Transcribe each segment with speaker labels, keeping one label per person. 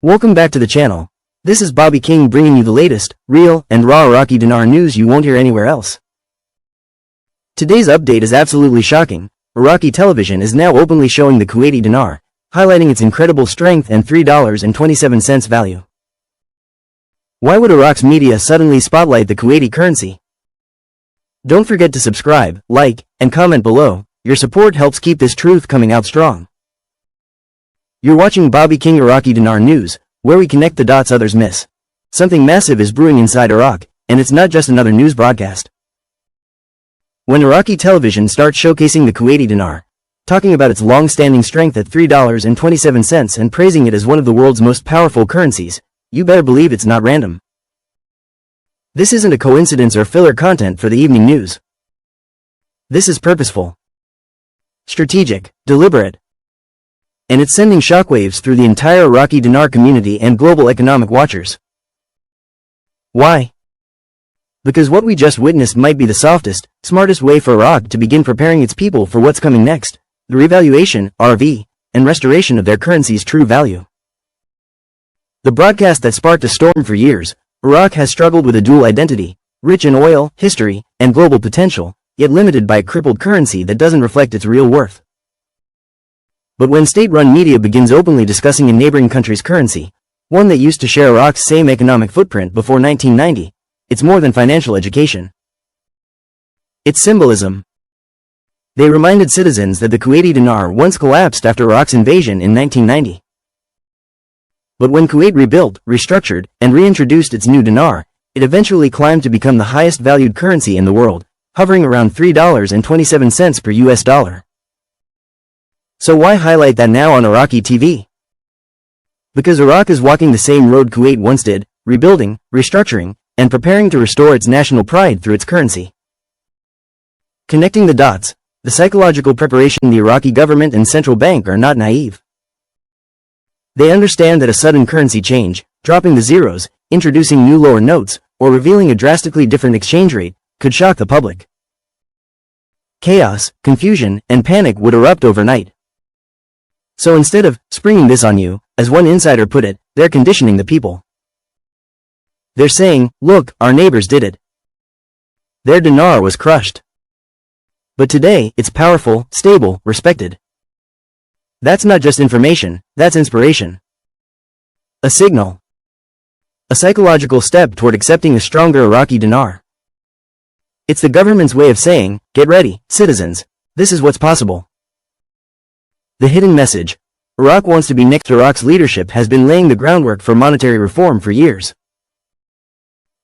Speaker 1: Welcome back to the channel. This is Bobby King bringing you the latest, real, and raw Iraqi dinar news you won't hear anywhere else. Today's update is absolutely shocking. Iraqi television is now openly showing the Kuwaiti dinar, highlighting its incredible strength and $3.27 value. Why would Iraq's media suddenly spotlight the Kuwaiti currency? Don't forget to subscribe, like, and comment below. Your support helps keep this truth coming out strong. You're watching Bobby King Iraqi Dinar News, where we connect the dots others miss. Something massive is brewing inside Iraq, and it's not just another news broadcast. When Iraqi television starts showcasing the Kuwaiti dinar, talking about its long-standing strength at $3.27 and praising it as one of the world's most powerful currencies, you better believe it's not random. This isn't a coincidence or filler content for the evening news. This is purposeful, strategic, deliberate, and it's sending shockwaves through the entire Iraqi dinar community and global economic watchers. Why? Because what we just witnessed might be the softest, smartest way for Iraq to begin preparing its people for what's coming next, the revaluation, RV, and restoration of their currency's true value. The broadcast that sparked a storm for years, Iraq has struggled with a dual identity, rich in oil, history, and global potential, yet limited by a crippled currency that doesn't reflect its real worth. But when state-run media begins openly discussing a neighboring country's currency, one that used to share Iraq's same economic footprint before 1990, it's more than financial education. It's symbolism. They reminded citizens that the Kuwaiti dinar once collapsed after Iraq's invasion in 1990. But when Kuwait rebuilt, restructured, and reintroduced its new dinar, it eventually climbed to become the highest valued currency in the world, hovering around $3.27 per US dollar. So why highlight that now on Iraqi TV? Because Iraq is walking the same road Kuwait once did, rebuilding, restructuring, and preparing to restore its national pride through its currency. Connecting the dots, the psychological preparation the Iraqi government and central bank are not naive. They understand that a sudden currency change, dropping the zeros, introducing new lower notes, or revealing a drastically different exchange rate, could shock the public. Chaos, confusion, and panic would erupt overnight. So instead of springing this on you, as one insider put it, they're conditioning the people. They're saying, look, our neighbors did it. Their dinar was crushed. But today, it's powerful, stable, respected. That's not just information, that's inspiration. A signal. A psychological step toward accepting a stronger Iraqi dinar. It's the government's way of saying, get ready, citizens, this is what's possible. The hidden message. Iraq wants to be next. Iraq's leadership has been laying the groundwork for monetary reform for years.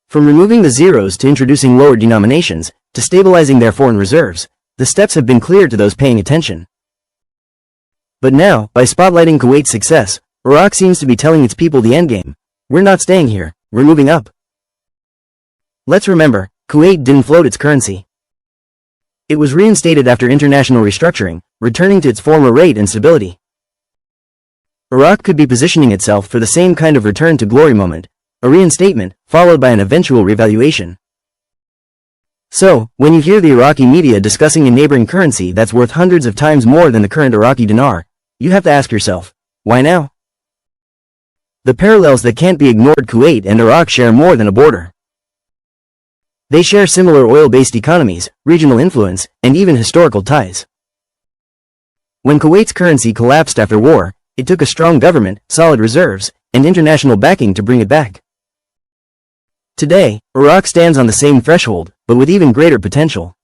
Speaker 1: From removing the zeros to introducing lower denominations, to stabilizing their foreign reserves, the steps have been clear to those paying attention. But now, by spotlighting Kuwait's success, Iraq seems to be telling its people the endgame. We're not staying here, we're moving up. Let's remember, Kuwait didn't float its currency. It was reinstated after international restructuring, returning to its former rate and stability. Iraq could be positioning itself for the same kind of return to glory moment, a reinstatement, followed by an eventual revaluation. So, when you hear the Iraqi media discussing a neighboring currency that's worth hundreds of times more than the current Iraqi dinar, you have to ask yourself, why now? The parallels that can't be ignored. Kuwait and Iraq share more than a border. They share similar oil-based economies, regional influence, and even historical ties. When Kuwait's currency collapsed after war, it took a strong government, solid reserves, and international backing to bring it back. Today, Iraq stands on the same threshold, but with even greater potential.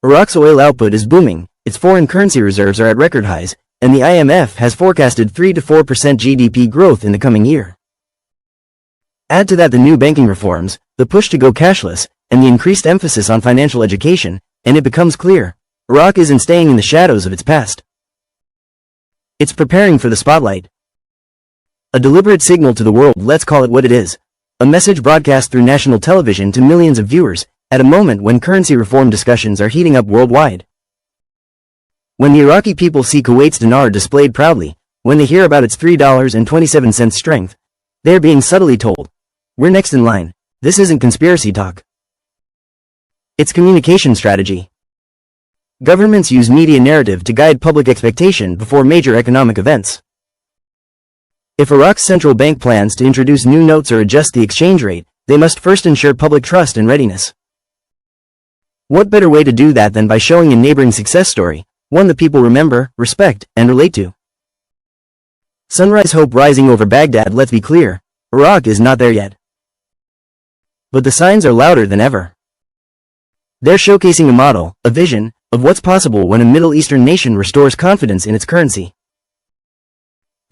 Speaker 1: Iraq's oil output is booming, its foreign currency reserves are at record highs, and the IMF has forecasted 3 to 4% GDP growth in the coming year. Add to that the new banking reforms, the push to go cashless, and the increased emphasis on financial education, and it becomes clear, Iraq isn't staying in the shadows of its past. It's preparing for the spotlight. A deliberate signal to the world, let's call it what it is. A message broadcast through national television to millions of viewers, at a moment when currency reform discussions are heating up worldwide. When the Iraqi people see Kuwait's dinar displayed proudly, when they hear about its $3.27 strength, they're being subtly told, we're next in line. This isn't conspiracy talk. It's communication strategy. Governments use media narrative to guide public expectation before major economic events. If Iraq's central bank plans to introduce new notes or adjust the exchange rate, they must first ensure public trust and readiness. What better way to do that than by showing a neighboring success story, one that people remember, respect, and relate to? Sunrise hope rising over Baghdad. Let's be clear, Iraq is not there yet. But the signs are louder than ever. They're showcasing a model, a vision, of what's possible when a Middle Eastern nation restores confidence in its currency.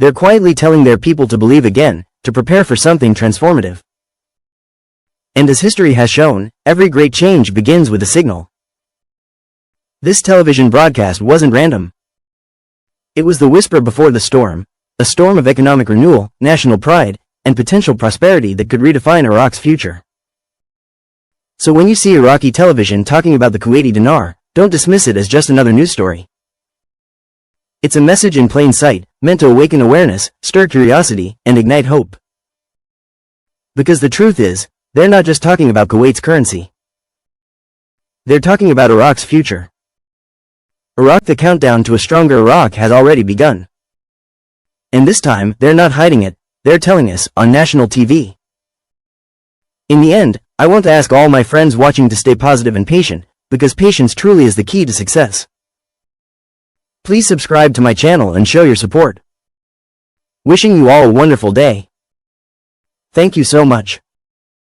Speaker 1: They're quietly telling their people to believe again, to prepare for something transformative. And as history has shown, every great change begins with a signal. This television broadcast wasn't random. It was the whisper before the storm, a storm of economic renewal, national pride, and potential prosperity that could redefine Iraq's future. So when you see Iraqi television talking about the Kuwaiti dinar, don't dismiss it as just another news story. It's a message in plain sight, meant to awaken awareness, stir curiosity, and ignite hope. Because the truth is, they're not just talking about Kuwait's currency. They're talking about Iraq's future. Iraq, the countdown to a stronger Iraq has already begun. And this time, they're not hiding it, they're telling us, on national TV. In the end, I want to ask all my friends watching to stay positive and patient, because patience truly is the key to success. Please subscribe to my channel and show your support. Wishing you all a wonderful day. Thank you so much.